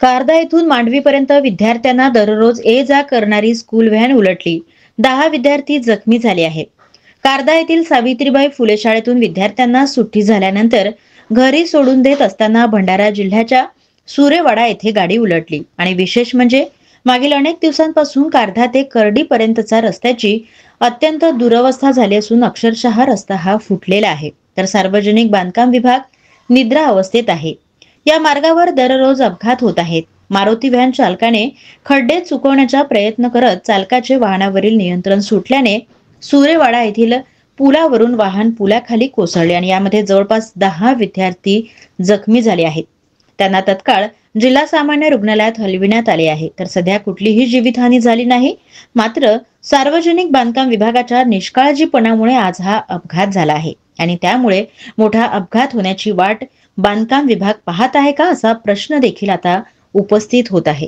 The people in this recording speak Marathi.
कारदा येथून मांडवीपर्यंत विद्यार्थ्यांना दररोज ये जा करणारी स्कूल व्हॅन उलटली. 10 विद्यार्थी जखमी झाले आहेत. कारदा येथील सावित्रीबाई फुले शाळेतून विद्यार्थ्यांना सुट्टी झाल्यानंतर घरी सोडून देत असताना भंडारा जिल्ह्याच्या सुरेवाडा येथे गाडी उलटली आणि विशेष म्हणजे मागील अनेक दिवसांपासून कारधा ते कर्डी पर्यंतचा रस्त्याची अत्यंत दुरवस्था झाली असून अक्षरशः रस्ता हा फुटलेला आहे. तर सार्वजनिक बांधकाम विभाग निद्रा अवस्थेत आहे. या मार्गावर दररोज अपघात होत आहेत. मारुती व्हॅन चालकाने खड्डे चुकवण्याचा प्रयत्न करत चालकाचे वाहनावरील नियंत्रण सुटल्याने सुरेवाडा येथील पुलावरून वाहन पुलाखाली कोसळले आणि यामध्ये जवळपास 10 विद्यार्थी जखमी झाले आहेत. त्यांना तत्काळ जिल्हा सामान्य रुग्णालयात हलविण्यात आले आहे. तर सध्या कुठलीही जीवितहानी झाली नाही. मात्र सार्वजनिक बांधकाम विभागाच्या निष्काळजीपणामुळे आज हा अपघात झाला आहे आणि त्यामुळे मोठा अपघात होण्याची वाट बांधकाम विभाग पाहत आहे का, असा प्रश्न देखील आता उपस्थित होत आहे.